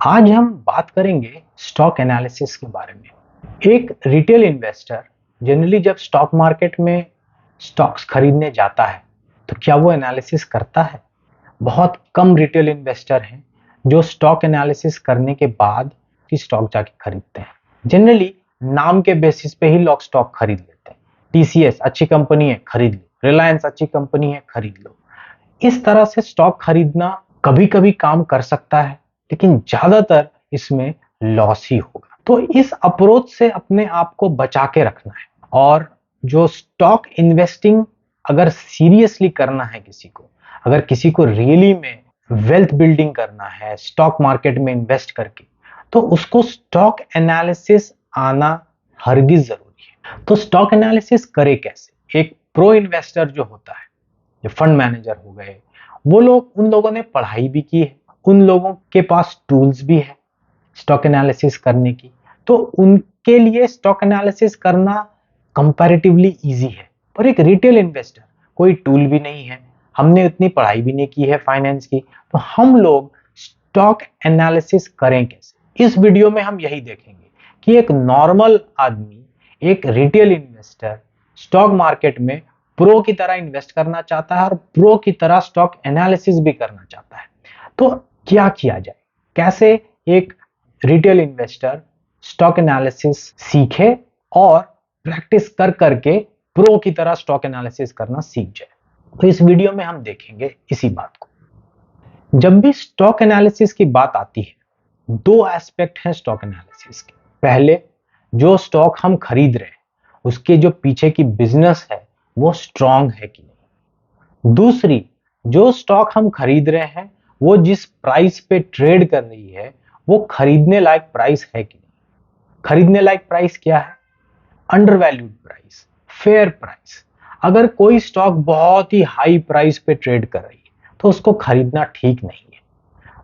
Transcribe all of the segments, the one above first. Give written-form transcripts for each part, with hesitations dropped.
आज हम बात करेंगे स्टॉक एनालिसिस के बारे में। एक रिटेल इन्वेस्टर जनरली जब स्टॉक मार्केट में स्टॉक्स खरीदने जाता है तो क्या वो एनालिसिस करता है? बहुत कम रिटेल इन्वेस्टर हैं जो स्टॉक एनालिसिस करने के बाद ही स्टॉक जाके खरीदते हैं। जनरली नाम के बेसिस पे ही लोग स्टॉक खरीद लेते हैं। टीसीएस अच्छी कंपनी है, खरीद लो। रिलायंस अच्छी कंपनी है, खरीद लो। इस तरह से स्टॉक खरीदना कभी कभी काम कर सकता है, लेकिन ज्यादातर इसमें लॉस ही होगा। तो इस अप्रोच से अपने आप को बचा के रखना है। और जो स्टॉक इन्वेस्टिंग अगर सीरियसली करना है किसी को, अगर किसी को रियली में वेल्थ बिल्डिंग करना है स्टॉक मार्केट में इन्वेस्ट करके, तो उसको स्टॉक एनालिसिस आना हरगिज जरूरी है। तो स्टॉक एनालिसिस करे कैसे? एक प्रो इन्वेस्टर जो होता है, जो फंड मैनेजर हो गए, वो लोग, उन लोगों ने पढ़ाई भी की है, उन लोगों के पास टूल्स भी है स्टॉक एनालिसिस करने की। तो उनके लिए स्टॉक एनालिसिस करना कंपैरेटिवली इजी है। पर एक रिटेल इन्वेस्टर, कोई टूल भी नहीं है, हमने उतनी पढ़ाई भी नहीं की है फाइनेंस की, तो हम लोग स्टॉक एनालिसिस करें कैसे? इस वीडियो में हम यही देखेंगे कि एक नॉर्मल आदमी, एक रिटेल इन्वेस्टर स्टॉक मार्केट में प्रो की तरह इन्वेस्ट करना चाहता है और प्रो की तरह स्टॉक एनालिसिस भी करना चाहता है। तो क्या किया जाए? कैसे एक रिटेल इन्वेस्टर स्टॉक एनालिसिस सीखे और प्रैक्टिस कर करके प्रो की तरह स्टॉक एनालिसिस करना सीख जाए? तो इस वीडियो में हम देखेंगे इसी बात को। जब भी स्टॉक एनालिसिस की बात आती है, दो एस्पेक्ट हैं स्टॉक एनालिसिस के। पहले, जो स्टॉक हम खरीद रहे हैं उसके जो पीछे की बिजनेस है वो स्ट्रांग है कि नहीं। दूसरी, जो स्टॉक हम खरीद रहे हैं वो जिस प्राइस पे ट्रेड कर रही है वो खरीदने लायक प्राइस है कि नहीं। खरीदने लायक प्राइस क्या है? Under valued price, fair price. अगर कोई स्टॉक बहुत ही हाई प्राइस पे ट्रेड कर रही है तो उसको खरीदना ठीक नहीं है,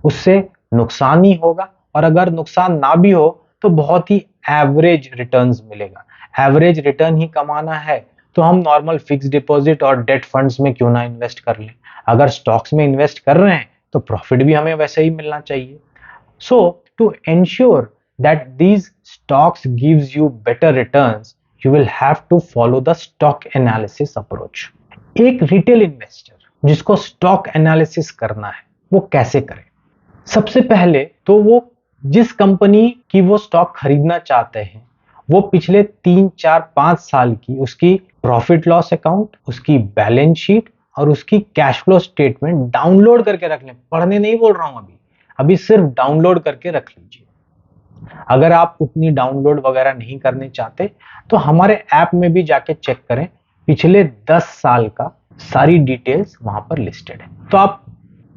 उससे नुकसान ही होगा। और अगर नुकसान ना भी हो तो बहुत ही एवरेज रिटर्न्स मिलेगा। एवरेज रिटर्न ही कमाना है तो हम नॉर्मल फिक्स डिपॉजिट और डेट फंड्स में क्यों ना इन्वेस्ट कर लें। अगर स्टॉक्स में इन्वेस्ट कर रहे हैं तो प्रॉफिट भी हमें वैसे ही मिलना चाहिए। So to ensure that these stocks gives you better returns, you will have to follow the stock analysis approach. एक रिटेल इन्वेस्टर जिसको स्टॉक एनालिसिस करना है वो कैसे करे? सबसे पहले तो वो जिस कंपनी की वो स्टॉक खरीदना चाहते हैं वो पिछले 3 4 5 साल की उसकी प्रॉफिट लॉस अकाउंट, उसकी बैलेंस शीट और उसकी कैश फ्लो स्टेटमेंट डाउनलोड करके रख लें। पढ़ने नहीं बोल रहा हूं, अभी अभी सिर्फ डाउनलोड करके रख लीजिए। अगर आप उतनी डाउनलोड वगैरह नहीं करने चाहते तो हमारे ऐप में भी जाके चेक करें, पिछले 10 साल का सारी डिटेल्स वहां पर लिस्टेड है। तो आप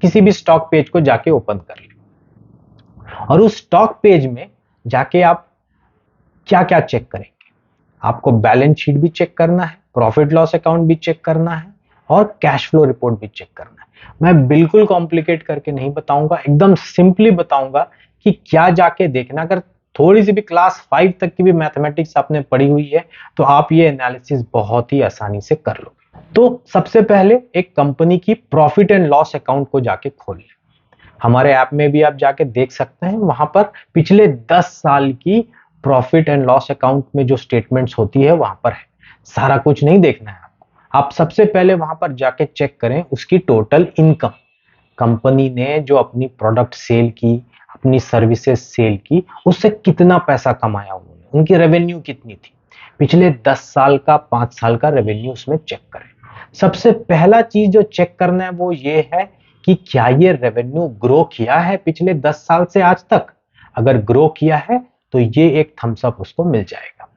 किसी भी स्टॉक पेज को जाके ओपन कर लें और उस स्टॉक पेज में जाके आप क्या क्या चेक करेंगे? आपको बैलेंस शीट भी चेक करना है, प्रॉफिट लॉस अकाउंट भी चेक करना है और कैश फ्लो रिपोर्ट भी चेक करना है। मैं बिल्कुल कॉम्प्लिकेट करके नहीं बताऊंगा, एकदम सिंपली बताऊंगा कि क्या जाके देखना। अगर थोड़ी सी भी क्लास 5 तक की भी मैथमेटिक्स आपने पढ़ी हुई है तो आप ये एनालिसिस बहुत ही आसानी से कर लोगे। तो सबसे पहले एक कंपनी की प्रॉफिट एंड लॉस अकाउंट को जाके खोल लें। हमारे ऐप में भी आप जाके देख सकते हैं, वहां पर पिछले 10 साल की प्रॉफिट एंड लॉस अकाउंट में जो स्टेटमेंट्स होती है वहां पर है। सारा कुछ नहीं देखना है आपको। आप सबसे पहले वहां पर जाके चेक करें उसकी टोटल इनकम। कंपनी ने जो अपनी प्रोडक्ट सेल की, अपनी सर्विसेज सेल की, उससे कितना पैसा कमाया उन्होंने, उनकी रेवेन्यू कितनी थी, पिछले 10 साल का, 5 साल का रेवेन्यू उसमें चेक करें। सबसे पहला चीज जो चेक करना है वो ये है कि क्या ये रेवेन्यू ग्रो किया है पिछले 10 साल से आज तक। अगर ग्रो किया है तो ये एक थम्स अप उसको मिल जाएगा।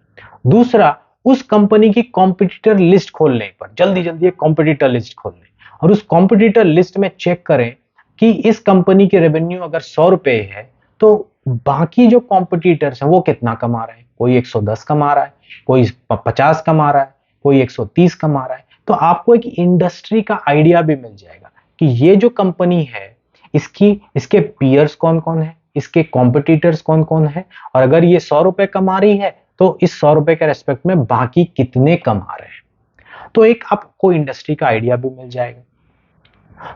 दूसरा, उस कंपनी की कॉम्पिटिटर लिस्ट खोल लें, पर जल्दी जल्दी एक कॉम्पिटिटर लिस्ट खोल लें और उस कॉम्पिटिटर लिस्ट में चेक करें कि इस कंपनी की रेवेन्यू अगर 100 रुपए है तो बाकी जो कॉम्पिटिटर्स हैं वो कितना कमा रहे हैं। कोई 110 कमा रहा है, कोई 50 कमा रहा है, कोई 130 कमा रहा है। तो आपको एक इंडस्ट्री का आइडिया भी मिल जाएगा कि ये जो कंपनी है इसके पीयर्स कौन कौन है, इसके कॉम्पिटिटर्स कौन कौन है, और अगर ये 100 रुपए कमा रही है तो इस 100 रुपए के रेस्पेक्ट में बाकी कितने कमा रहे हैं। तो एक आपको इंडस्ट्री का आइडिया भी मिल जाएगा।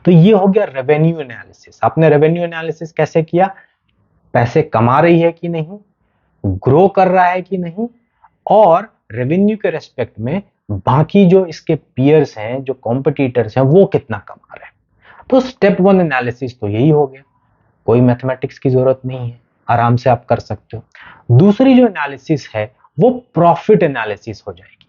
तो ये हो गया रेवेन्यू एनालिसिस। आपने रेवेन्यू एनालिसिस कैसे किया? पैसे कमा रही है कि नहीं, ग्रो कर रहा है कि नहीं, और रेवेन्यू के रेस्पेक्ट में बाकी जो इसके पीयर्स हैं, जो कॉम्पिटिटर्स हैं, वो कितना कमा रहे हैं। तो स्टेप वन एनालिसिस तो यही हो गया, कोई मैथमेटिक्स की जरूरत नहीं है, आराम से आप कर सकते हो। दूसरी जो एनालिसिस है वो प्रॉफिट एनालिसिस हो जाएगी।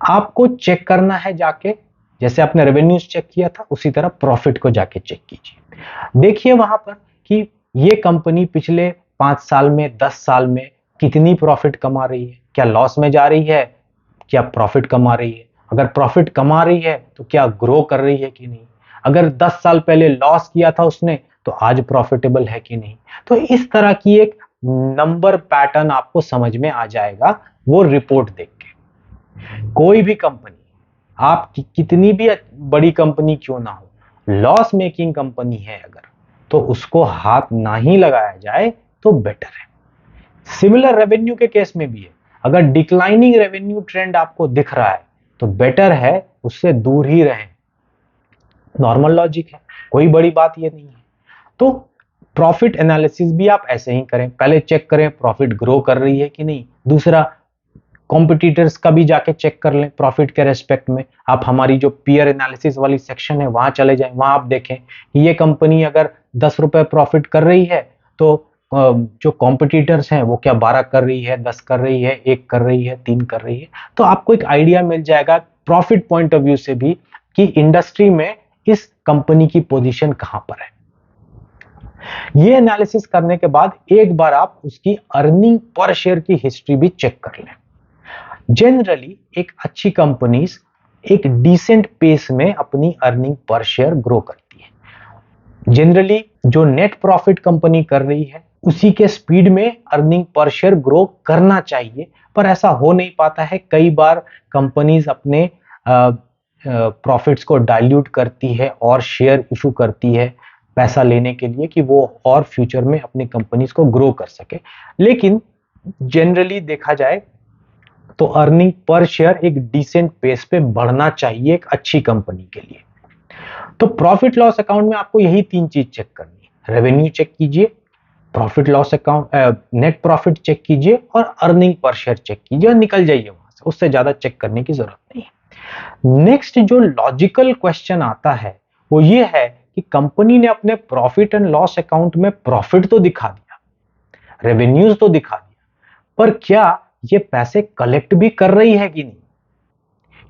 आपको चेक करना है जाके, जैसे आपने रेवेन्यूज चेक किया था उसी तरह प्रॉफिट को जाके चेक कीजिए। देखिए वहां पर कि ये कंपनी पिछले 5 साल में, 10 साल में कितनी प्रॉफिट कमा रही है, क्या लॉस में जा रही है, क्या प्रॉफिट कमा रही है। अगर प्रॉफिट कमा रही है तो क्या ग्रो कर रही है कि नहीं। अगर 10 साल पहले लॉस किया था उसने तो आज प्रॉफिटेबल है कि नहीं। तो इस तरह की एक नंबर पैटर्न आपको समझ में आ जाएगा वो रिपोर्ट देख के। कोई भी कंपनी, आप कितनी भी बड़ी कंपनी क्यों ना हो, लॉस मेकिंग कंपनी है अगर, तो उसको हाथ ना ही लगाया जाए तो बेटर है। सिमिलर रेवेन्यू के केस में भी है, अगर डिक्लाइनिंग रेवेन्यू ट्रेंड आपको दिख रहा है तो बेटर है उससे दूर ही रहें। नॉर्मल लॉजिक है, कोई बड़ी बात ये नहीं है। तो प्रॉफिट एनालिसिस भी आप ऐसे ही करें, पहले चेक करें प्रॉफिट ग्रो कर रही है कि नहीं। दूसरा, कॉम्पिटिटर्स का भी जाके चेक कर लें प्रॉफिट के रेस्पेक्ट में। आप हमारी जो पीयर एनालिसिस वाली सेक्शन है वहां चले जाएं, वहां आप देखें कि ये कंपनी अगर 10 रुपए प्रॉफिट कर रही है तो जो कॉम्पिटिटर्स हैं वो क्या 12 कर रही है, 10 कर रही है, 1 कर रही है, 3 कर रही है। तो आपको एक आइडिया मिल जाएगा प्रॉफिट पॉइंट ऑफ व्यू से भी कि इंडस्ट्री में इस कंपनी की पोजीशन कहां पर है। ये एनालिसिस करने के बाद एक बार आप उसकी अर्निंग पर शेयर की हिस्ट्री भी चेक कर लें। जनरली एक अच्छी कंपनीज एक डिसेंट पेस में अपनी अर्निंग पर शेयर ग्रो करती है। जनरली जो नेट प्रॉफिट कंपनी कर रही है उसी के स्पीड में अर्निंग पर शेयर ग्रो करना चाहिए, पर ऐसा हो नहीं पाता है। कई बार कंपनीज अपने प्रॉफिट्स को डाइल्यूट करती है और शेयर इशू करती है पैसा लेने के लिए कि वो और फ्यूचर में अपनी कंपनीज को ग्रो कर सके। लेकिन जनरली देखा जाए तो अर्निंग पर शेयर एक डिसेंट पेस पे बढ़ना चाहिए एक अच्छी कंपनी के लिए। तो प्रॉफिट लॉस अकाउंट में आपको यही 3 चीज चेक करनी है, रेवेन्यू चेक कीजिए, profit loss account net profit check कीजिए और अर्निंग पर शेयर चेक कीजिए और निकल जाइए वहां से, उससे ज्यादा चेक करने की जरूरत नहीं है। नेक्स्ट जो लॉजिकल क्वेश्चन आता है वो ये है कि कंपनी ने अपने प्रॉफिट एंड लॉस अकाउंट में प्रॉफिट तो दिखा दिया, रेवेन्यूज तो दिखा दिया, पर क्या ये पैसे कलेक्ट भी कर रही है कि नहीं।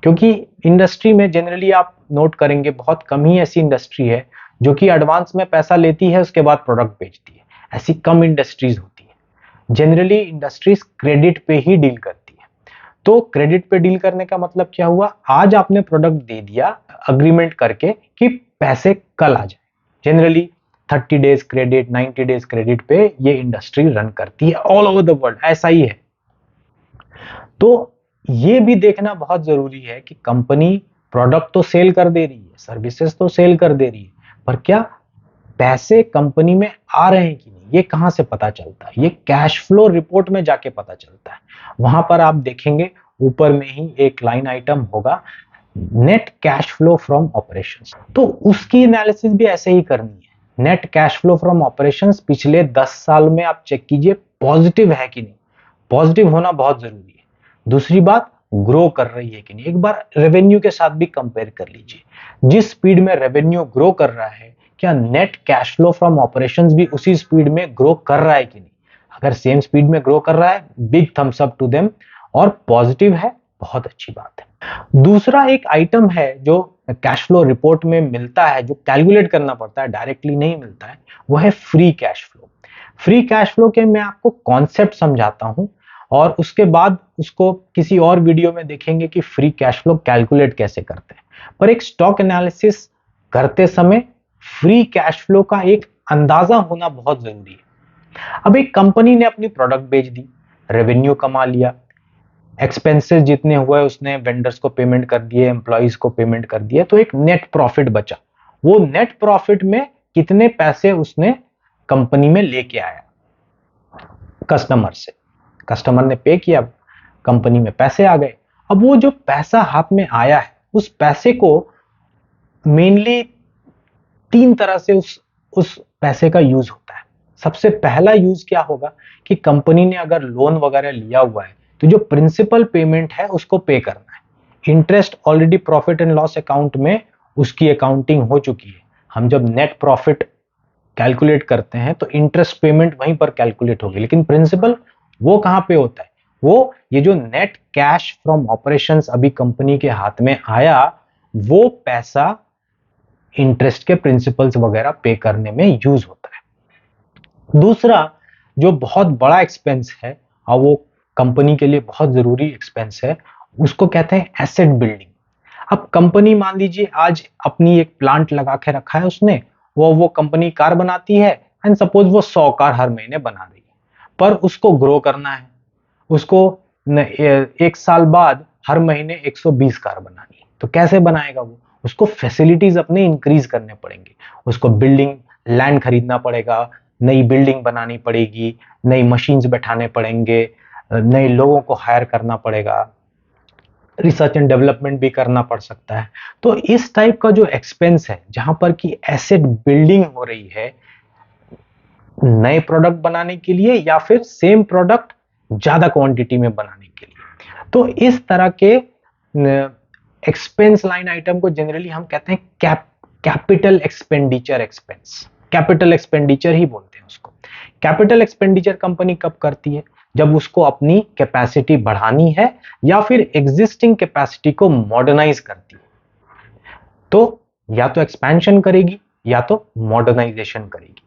क्योंकि इंडस्ट्री में जनरली आप नोट करेंगे बहुत कम ही ऐसी इंडस्ट्री है जो कि एडवांस में पैसा लेती है उसके बाद प्रोडक्ट बेचती है, ऐसी कम इंडस्ट्रीज होती है। जनरली इंडस्ट्रीज क्रेडिट पे ही डील करती है। तो क्रेडिट पे डील करने का मतलब क्या हुआ, आज आपने प्रोडक्ट दे दिया अग्रीमेंट करके कि पैसे कल आ जाए। Generally 30 days credit, 90 days credit पे ये इंडस्ट्री रन करती है ऑल ओवर द वर्ल्ड, ऐसा ही है। तो ये भी देखना बहुत जरूरी है कि कंपनी प्रोडक्ट तो सेल कर दे रही है, सर्विसेज तो सेल कर दे रही है, पर क्या पैसे कंपनी में आ रहे हैं कि नहीं, ये कहां से पता चलता है। ये कैश फ्लो रिपोर्ट में जाके पता चलता है। वहां पर आप देखेंगे ऊपर में ही एक लाइन आइटम होगा, net cash flow from operations. तो उसकी एनालिसिस भी ऐसे ही करनी है। Net cash flow from operations पिछले 10 साल में आप चेक कीजिए पॉजिटिव है कि नहीं, पॉजिटिव होना बहुत जरूरी है। दूसरी बात, ग्रो कर रही है कि नहीं, एक बार रेवेन्यू के साथ भी कंपेयर कर लीजिए। जिस स्पीड में रेवेन्यू ग्रो कर रहा है क्या net cash flow from operations भी उसी स्पीड में ग्रो कर रहा है कि नहीं। अगर सेम स्पीड में ग्रो कर रहा है, big thumbs up to them, और पॉजिटिव है, बहुत अच्छी बात है। दूसरा एक आइटम है जो कैश फ्लो रिपोर्ट में मिलता है, जो कैलकुलेट करना पड़ता है, डायरेक्टली नहीं मिलता है, वो है free cash flow. Free cash flow के मैं आपको कॉन्सेप्ट समझाता हूं और उसके बाद उसको किसी और वीडियो में देखेंगे कि फ्री कैश फ्लो कैलकुलेट कैसे करते हैं। पर एक स्टॉक एनालिसिस करते समय फ्री कैश फ्लो का एक अंदाजा होना बहुत जरूरी है। अब एक कंपनी ने अपनी प्रोडक्ट बेच दी, रेवेन्यू कमा लिया, एक्सपेंसेस जितने हुए उसने वेंडर्स को पेमेंट कर दिए, एम्प्लॉइज को पेमेंट कर दिया, तो एक नेट प्रॉफिट बचा। वो नेट प्रॉफिट में कितने पैसे उसने कंपनी में लेके आया कस्टमर से, कस्टमर ने पे किया, कंपनी में पैसे आ गए। अब वो जो पैसा हाथ में आया है उस पैसे को मेनली 3 तरह से उस पैसे का यूज होता है। सबसे पहला यूज क्या होगा कि कंपनी ने अगर लोन वगैरह लिया हुआ है तो जो प्रिंसिपल पेमेंट है उसको पे करना है। Interest already profit and loss account में उसकी अकाउंटिंग हो चुकी है। हम जब नेट प्रॉफिट कैलकुलेट करते हैं तो इंटरेस्ट पेमेंट वहीं पर कैलकुलेट होगी, लेकिन प्रिंसिपल वो कहां पे होता है? वो ये जो नेट कैश फ्रॉम ऑपरेशंस अभी कंपनी के हाथ में आया, वो पैसा इंटरेस्ट के प्रिंसिपल्स वगैरह पे करने में यूज होता है। दूसरा जो बहुत बड़ा एक्सपेंस है और वो कंपनी के लिए बहुत जरूरी एक्सपेंस है, उसको कहते हैं एसेट बिल्डिंग। अब कंपनी मान लीजिए आज अपनी एक प्लांट लगा के रखा है उसने, वो कंपनी कार बनाती है एंड सपोज वो 100 कार हर महीने बना रही है, पर उसको ग्रो करना है, उसको एक साल बाद हर महीने 120 कार बनानी है। तो कैसे बनाएगा वो? उसको फैसिलिटीज अपने इंक्रीज करने पड़ेंगे, उसको बिल्डिंग लैंड खरीदना पड़ेगा, नई बिल्डिंग बनानी पड़ेगी, नई मशीन्स बैठाने पड़ेंगे, नए लोगों को हायर करना पड़ेगा, रिसर्च एंड डेवलपमेंट भी करना पड़ सकता है। तो इस टाइप का जो एक्सपेंस है जहां पर कि एसेट बिल्डिंग हो रही है नए प्रोडक्ट बनाने के लिए या फिर सेम प्रोडक्ट ज्यादा क्वांटिटी में बनाने के लिए, तो इस तरह के एक्सपेंस लाइन आइटम को जनरली हम कहते हैं capital expenditure expense. Capital expenditure ही बोलते हैं उसको। कैपिटल एक्सपेंडिचर कंपनी कब करती है? जब उसको अपनी कैपेसिटी बढ़ानी है या फिर एग्जिस्टिंग कैपेसिटी को मॉडर्नाइज करती है। तो या तो एक्सपेंशन करेगी या तो मॉडर्नाइजेशन करेगी।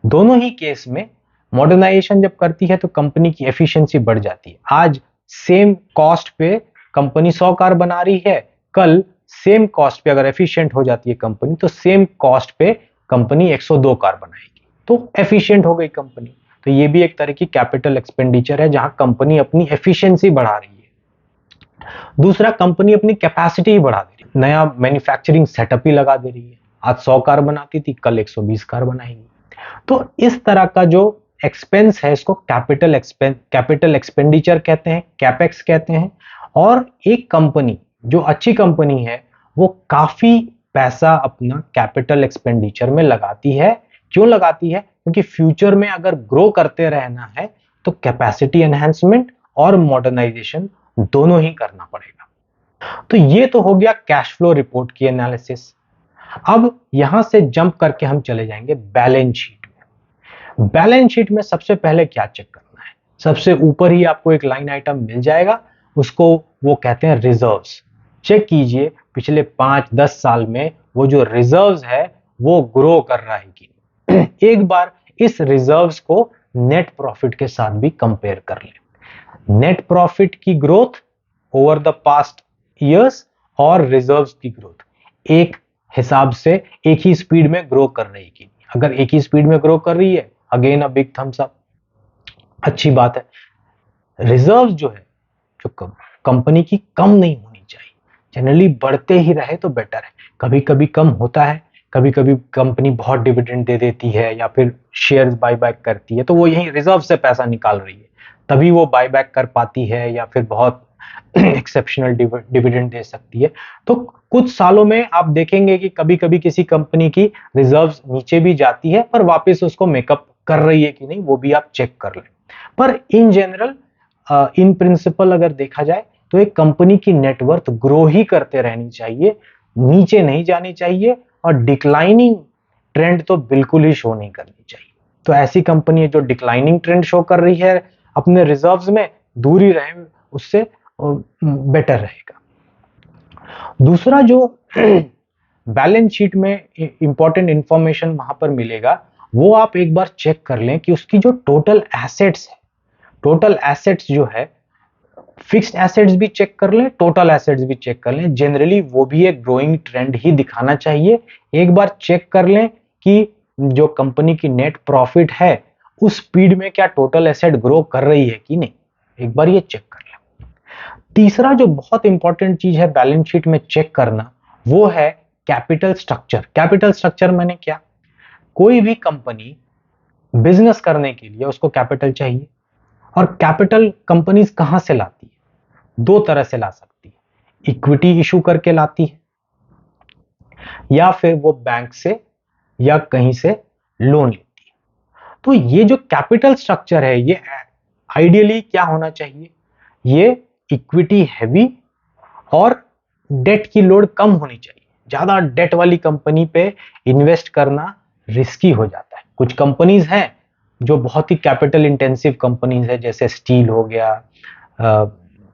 दोनों ही केस में मॉडर्नाइजेशन जब करती है तो कंपनी की एफिशिएंसी बढ़ जाती है। आज सेम कॉस्ट पे कंपनी 100 कार बना रही है, कल सेम कॉस्ट पे अगर एफिशिएंट हो जाती है कंपनी तो सेम कॉस्ट पे कंपनी 102 कार बनाएगी, तो एफिशिएंट हो गई कंपनी। तो ये भी एक तरह की कैपिटल एक्सपेंडिचर है जहां कंपनी अपनी एफिशिएंसी बढ़ा रही है। दूसरा, कंपनी अपनी कैपेसिटी ही बढ़ा दे रही है, नया मैन्युफैक्चरिंग सेटअप ही लगा दे रही है। आज 100 कार बनाती थी, कल 120 कार बनाएगी। तो इस तरह का जो एक्सपेंस है इसको कैपिटल एक्सपेंडिचर कहते हैं, कैपेक्स कहते हैं। और एक कंपनी जो अच्छी कंपनी है वो काफी पैसा अपना कैपिटल एक्सपेंडिचर में लगाती है। क्यों लगाती है? क्योंकि फ्यूचर में अगर ग्रो करते रहना है तो कैपेसिटी एनहांसमेंट और मॉडर्नाइजेशन दोनों ही करना पड़ेगा। तो ये तो हो गया कैश फ्लो रिपोर्ट की एनालिसिस। अब यहां से जंप करके हम चले जाएंगे बैलेंस शीट में। बैलेंस शीट में सबसे पहले क्या चेक करना है? सबसे ऊपर ही आपको एक लाइन आइटम मिल जाएगा, उसको वो कहते हैं रिजर्व्स। चेक कीजिए पिछले 5-10 साल में वो जो रिजर्व्स है वो ग्रो कर रहा है कि नहीं। एक बार इस रिजर्व्स को नेट प्रॉफिट के साथ भी कंपेयर कर लें। नेट प्रॉफिट की growth over the past years और रिजर्व्स की ग्रोथ एक हिसाब से एक ही स्पीड में ग्रो कर रही है। अगर एक ही स्पीड में ग्रो कर रही है, again a big thumbs up, अच्छी बात है। रिजर्व जो है जो कंपनी की कम नहीं होनी चाहिए, जनरली बढ़ते ही रहे तो बेटर है। कभी कभी कम होता है, कभी कभी कंपनी बहुत डिविडेंड दे देती है या फिर शेयर्स बायबैक करती है, तो वो यही रिजर्व से पैसा निकाल रही है, तभी वो बायबैक कर पाती है या फिर बहुत एक्सेप्शनल डिविडेंड दे सकती है। तो कुछ सालों में आप देखेंगे कि कभी कभी किसी कंपनी की रिजर्व्स नीचे भी जाती है पर वापस उसको मेकअप कर रही है कि नहीं वो भी आप चेक कर लें। पर इन जनरल इन प्रिंसिपल अगर देखा जाए तो एक कंपनी की नेटवर्थ ग्रो ही करते रहनी चाहिए, नीचे नहीं जानी चाहिए, और डिक्लाइनिंग ट्रेंड तो बिल्कुल ही शो नहीं करनी चाहिए। तो ऐसी कंपनी है जो डिक्लाइनिंग ट्रेंड शो कर रही है अपने रिजर्व्स में, दूर ही रहे, उससे बेटर रहेगा। दूसरा जो बैलेंस शीट में इंपॉर्टेंट इंफॉर्मेशन वहां पर मिलेगा वो आप एक बार चेक कर लें कि उसकी जो टोटल एसेट्स है, टोटल एसेट्स जो है, फिक्स्ड एसेट्स भी चेक कर लें, टोटल एसेट्स भी चेक कर लें। जनरली वो भी एक ग्रोइंग ट्रेंड ही दिखाना चाहिए। एक बार चेक कर लें कि जो कंपनी की नेट प्रॉफिट है उस स्पीड में क्या टोटल एसेट ग्रो कर रही है कि नहीं, एक बार ये चेक कर लें। तीसरा जो बहुत इंपॉर्टेंट चीज है बैलेंस शीट में चेक करना वो है कैपिटल स्ट्रक्चर। कैपिटल स्ट्रक्चर मैंने क्या, कोई भी कंपनी बिजनेस करने के लिए उसको कैपिटल चाहिए, और कैपिटल कंपनीज कहां से लाती है? दो तरह से ला सकती है, इक्विटी इशू करके लाती है या फिर वो बैंक से या कहीं से लोन लेती है। तो ये जो कैपिटल स्ट्रक्चर है ये आइडियली क्या होना चाहिए, ये इक्विटी हैवी और डेट की लोड कम होनी चाहिए। ज्यादा डेट वाली कंपनी पे इन्वेस्ट करना रिस्की हो जाता है। कुछ कंपनीज हैं जो बहुत ही कैपिटल इंटेंसिव कंपनीज है, जैसे स्टील हो गया,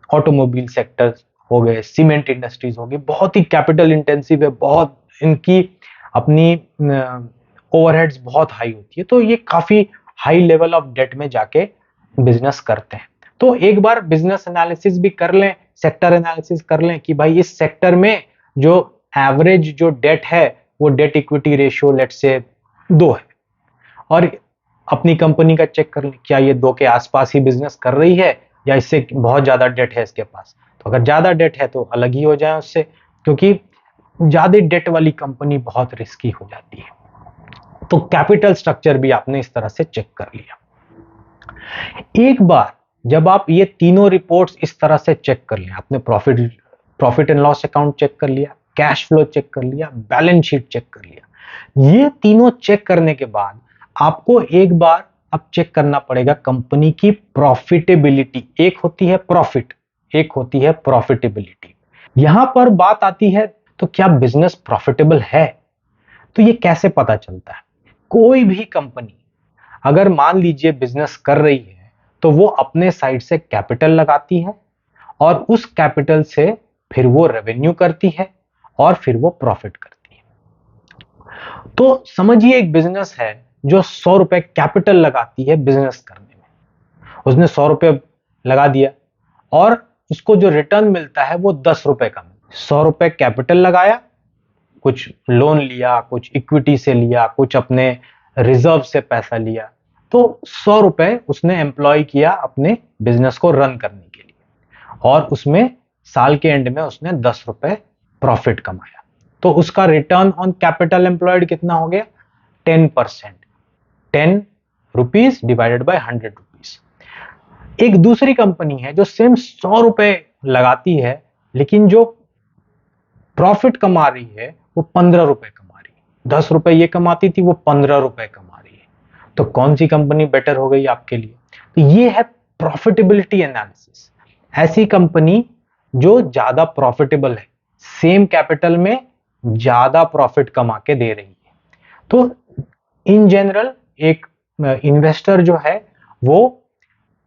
ऑटोमोबाइल सेक्टर हो गए, सीमेंट इंडस्ट्रीज हो गई, बहुत ही कैपिटल इंटेंसिव है, बहुत इनकी अपनी ओवरहेड्स बहुत हाई होती है, तो ये काफी हाई लेवल ऑफ डेट में जाके बिजनेस करते हैं। तो एक बार बिजनेस एनालिसिस भी कर लें, सेक्टर एनालिसिस कर लें कि भाई इस सेक्टर में जो एवरेज जो डेट है वो debt equity ratio let's say 2 है, और अपनी कंपनी का चेक कर लें क्या ये 2 के आसपास ही बिजनेस कर रही है या इससे बहुत ज्यादा डेट है इसके पास। तो अगर ज्यादा डेट है तो अलग ही हो जाए उससे, क्योंकि ज्यादा डेट वाली कंपनी बहुत रिस्की हो जाती है। तो कैपिटल स्ट्रक्चर भी आपने इस तरह से चेक कर लिया। एक बार जब आप ये तीनों रिपोर्ट्स इस तरह से चेक कर लिया, आपने profit and loss account check कर लिया, कैश फ्लो चेक कर लिया, बैलेंस शीट चेक कर लिया, ये तीनों चेक करने के बाद आपको एक बार अब चेक करना पड़ेगा कंपनी की प्रॉफिटेबिलिटी। एक होती है प्रॉफिट, एक होती है प्रॉफिटेबिलिटी। यहां पर बात आती है तो क्या बिजनेस प्रॉफिटेबल है, तो ये कैसे पता चलता है। कोई भी कंपनी अगर मान लीजिए बिजनेस कर रही है तो वो अपने साइड से कैपिटल लगाती है और उस कैपिटल से फिर वो रेवेन्यू करती है और फिर वो प्रॉफिट करती है। तो समझिए एक बिजनेस है जो 100 रुपए कैपिटल लगाती है बिजनेस करने में, उसने 100 रुपए लगा दिया और उसको जो रिटर्न मिलता है वो 10 रुपए का। 100 रुपए कैपिटल लगाया, कुछ लोन लिया, कुछ इक्विटी से लिया, कुछ अपने रिजर्व से पैसा लिया, तो 100 रुपए उसने एम्प्लॉय किया अपने बिजनेस को रन करने के लिए और उसमें साल के एंड में उसने 10 रुपए प्रॉफिट कमाया। तो उसका रिटर्न ऑन कैपिटल एम्प्लॉयड कितना हो गया, 10%। 10 रुपीज डिवाइडेड बाय 100 रुपीज। एक दूसरी कंपनी है जो सेम 100 रुपए लगाती है लेकिन जो प्रॉफिट कमा रही है वो 15 रुपए कमा रही है। 10 रुपए ये कमाती थी, वो 15 रुपए कमा रही है। तो कौन सी कंपनी बेटर हो गई आपके लिए। तो ये है प्रॉफिटेबिलिटी एनालिसिस। ऐसी कंपनी जो ज्यादा प्रॉफिटेबल है, सेम कैपिटल में ज्यादा प्रॉफिट कमा के दे रही है। तो इन जनरल एक इन्वेस्टर जो है वो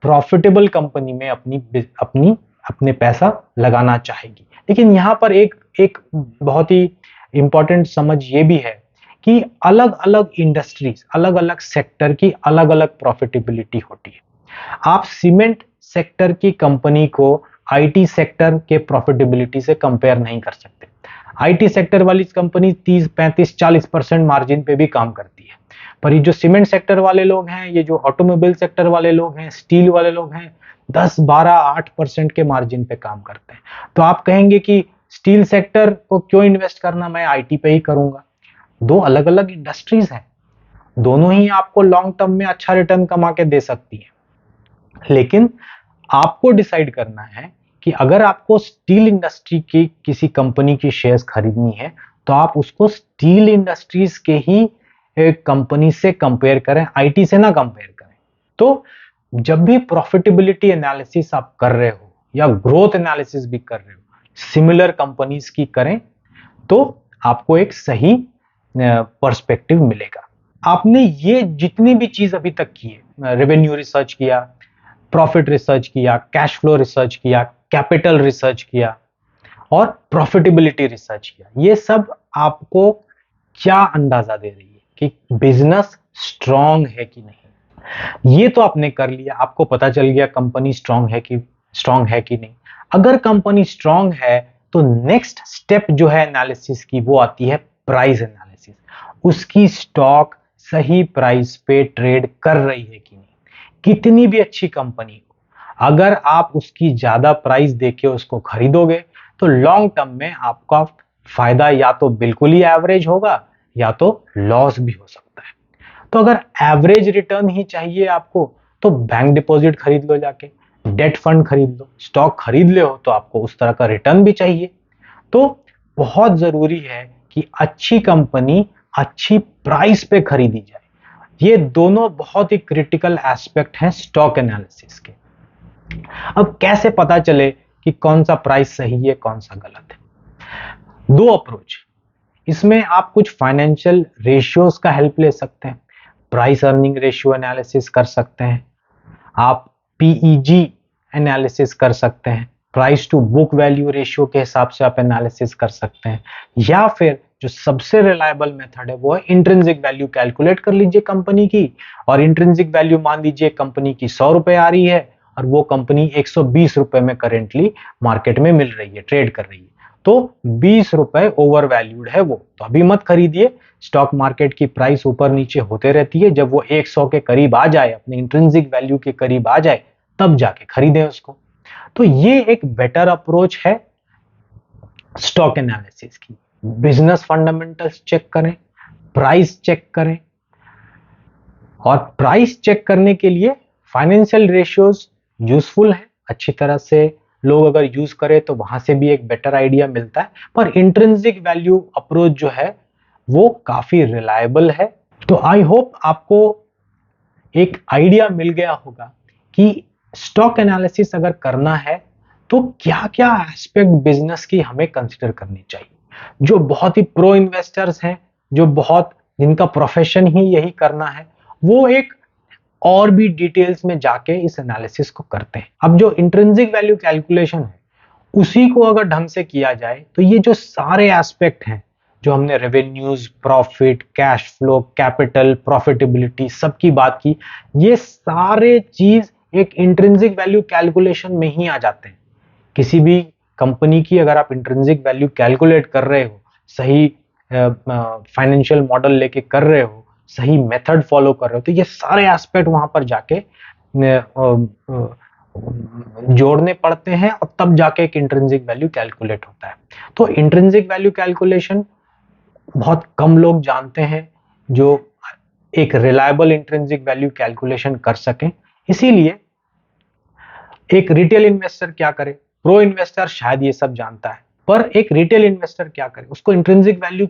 प्रॉफिटेबल कंपनी में अपने पैसा लगाना चाहेगी। लेकिन यहां पर एक बहुत ही इंपॉर्टेंट समझ ये भी है कि अलग अलग इंडस्ट्रीज, अलग अलग सेक्टर की अलग अलग प्रॉफिटेबिलिटी होती है। आप सीमेंट सेक्टर की कंपनी को आईटी सेक्टर के प्रॉफिटेबिलिटी से कंपेयर नहीं कर सकते। आईटी सेक्टर वाली कंपनी 30, 35, 40% मार्जिन पे भी काम करती है, पर ये जो सीमेंट सेक्टर वाले लोग हैं, ये जो ऑटोमोबाइल सेक्टर वाले लोग हैं, स्टील वाले लोग हैं, 10, 12, 8% के मार्जिन पे काम करते हैं। तो आप कहेंगे कि स्टील सेक्टर को क्यों इन्वेस्ट करना, मैं आईटी पे ही करूंगा। दो अलग अलग इंडस्ट्रीज हैं, दोनों ही आपको लॉन्ग टर्म में अच्छा रिटर्न कमा के दे सकती है। लेकिन आपको डिसाइड करना है कि अगर आपको स्टील इंडस्ट्री की किसी कंपनी की शेयर्स खरीदनी है तो आप उसको स्टील इंडस्ट्रीज के ही कंपनी से कंपेयर करें, आईटी से ना कंपेयर करें। तो जब भी प्रॉफिटेबिलिटी एनालिसिस आप कर रहे हो या ग्रोथ एनालिसिस भी कर रहे हो, सिमिलर कंपनीज की करें तो आपको एक सही पर्सपेक्टिव मिलेगा। आपने ये जितनी भी चीज अभी तक की है, रेवेन्यू रिसर्च किया, प्रॉफिट रिसर्च किया, कैश फ्लो रिसर्च किया, कैपिटल रिसर्च किया और प्रॉफिटेबिलिटी रिसर्च किया, ये सब आपको क्या अंदाजा दे रही है कि बिजनेस स्ट्रांग है कि नहीं। ये तो आपने कर लिया, आपको पता चल गया कंपनी स्ट्रांग है कि नहीं। अगर कंपनी स्ट्रांग है तो नेक्स्ट स्टेप जो है एनालिसिस की वो आती है प्राइस एनालिसिस। उसकी स्टॉक सही प्राइस पे ट्रेड कर रही है कि नहीं। कितनी भी अच्छी कंपनी हो, अगर आप उसकी ज्यादा प्राइस देके उसको खरीदोगे तो लॉन्ग टर्म में आपका फायदा या तो बिल्कुल ही एवरेज होगा या तो लॉस भी हो सकता है। तो अगर एवरेज रिटर्न ही चाहिए आपको तो बैंक डिपॉजिट खरीद लो, जाके डेट फंड खरीद लो, स्टॉक खरीद ले हो तो आपको उस तरह का रिटर्न भी चाहिए। तो बहुत जरूरी है कि अच्छी कंपनी अच्छी प्राइस पे खरीदी जाए। ये दोनों बहुत ही क्रिटिकल एस्पेक्ट हैं स्टॉक एनालिसिस के। अब कैसे पता चले कि कौन सा प्राइस सही है कौन सा गलत है? दो अप्रोच। इसमें आप कुछ फाइनेंशियल रेशियोज का हेल्प ले सकते हैं, प्राइस अर्निंग रेशियो एनालिसिस कर सकते हैं, आप पीईजी एनालिसिस कर सकते हैं, price to book value ratio के हिसाब से आप एनालिसिस कर सकते हैं, या फिर जो सबसे रिलायबल मेथड है वो है इंट्रिंसिक वैल्यू कैलकुलेट कर लीजिए कंपनी की, और इंट्रिंसिक वैल्यू मान लीजिए कंपनी की 100 रुपए आ रही है और वो कंपनी 120 रुपए में करेंटली मार्केट में मिल रही है, ट्रेड कर रही है, तो 20 रुपए ओवर वैल्यूड है वो, तो अभी मत खरीदिए। स्टॉक मार्केट की प्राइस ऊपर नीचे होते रहती है, जब वो 100 के करीब आ जाए, अपने इंट्रिंसिक वैल्यू के करीब आ जाए, तब जाके खरीदें उसको। तो ये एक बेटर अप्रोच है स्टॉक एनालिसिस की। बिजनेस फंडामेंटल्स चेक करें, प्राइस चेक करें, और प्राइस चेक करने के लिए फाइनेंशियल रेशियोज यूजफुल है, अच्छी तरह से लोग अगर यूज करें तो वहां से भी एक बेटर आइडिया मिलता है, पर इंट्रिंसिक वैल्यू अप्रोच जो है वो काफी रिलायबल है। तो आई होप आपको एक आइडिया मिल गया होगा कि स्टॉक एनालिसिस अगर करना है तो क्या क्या एस्पेक्ट बिजनेस की हमें कंसिडर करनी चाहिए। जो बहुत ही प्रो इन्वेस्टर्स हैं, जो बहुत जिनका प्रोफेशन ही यही करना है, वो एक और भी डिटेल्स में जाके इस एनालिसिस को करते हैं। अब जो इंट्रिंसिक वैल्यू कैलकुलेशन है उसी को अगर ढंग से किया जाए तो ये जो सारे एस्पेक्ट हैं, जो हमने revenues, profit, cash flow, capital, profitability सबकी बात की, ये सारे चीज एक इंट्रिंसिक वैल्यू कैलकुलेशन में ही आ जाते हैं। किसी भी कंपनी की अगर आप इंट्रिंसिक वैल्यू कैलकुलेट कर रहे हो, सही फाइनेंशियल मॉडल लेके कर रहे हो, सही मेथड फॉलो कर रहे हो, तो ये सारे एस्पेक्ट वहां पर जाके जोड़ने पड़ते हैं और तब जाके एक इंट्रिंसिक वैल्यू कैलकुलेट होता है। तो इंट्रिंसिक वैल्यू कैलकुलेशन बहुत कम लोग जानते हैं जो एक रिलायबल इंट्रिंसिक वैल्यू कैलकुलेशन कर सकें। इसीलिए एक रिटेल इन्वेस्टर क्या करे, प्रो इन्वेस्टर शायद ये सब जानता है, पर एक रिटेल इन्वेस्टर क्या करे, उसको इंट्रिंसिक वैल्यू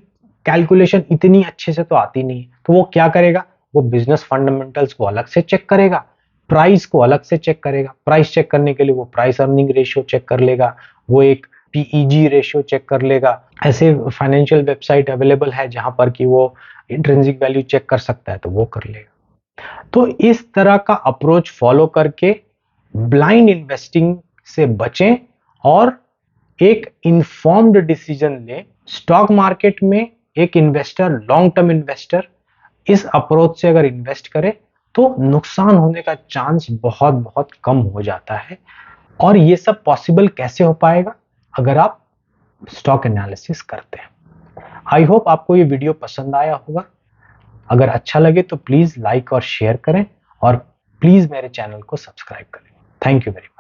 कैलकुलेशन इतनी अच्छे से तो आती नहीं है, तो वो क्या करेगा, वो बिजनेस फंडामेंटल्स को अलग से चेक करेगा, प्राइस को अलग से चेक करेगा। प्राइस चेक करने के लिए वो प्राइस अर्निंग रेशियो चेक कर लेगा, वो एक पीईजी रेशियो चेक कर लेगा। ऐसे फाइनेंशियल वेबसाइट अवेलेबल है जहां पर कि वो इंट्रिंसिक वैल्यू चेक कर सकता है, तो वो कर लेगा। तो इस तरह का अप्रोच फॉलो करके ब्लाइंड इन्वेस्टिंग से बचें और एक इन्फॉर्म्ड डिसीजन लें। स्टॉक मार्केट में एक इन्वेस्टर, लॉन्ग टर्म इन्वेस्टर इस अप्रोच से अगर इन्वेस्ट करे तो नुकसान होने का चांस बहुत बहुत कम हो जाता है। और ये सब पॉसिबल कैसे हो पाएगा, अगर आप स्टॉक एनालिसिस करते हैं। आई होप आपको ये वीडियो पसंद आया होगा। अगर अच्छा लगे तो प्लीज लाइक और शेयर करें, और प्लीज मेरे चैनल को सब्सक्राइब करें। Thank you very much.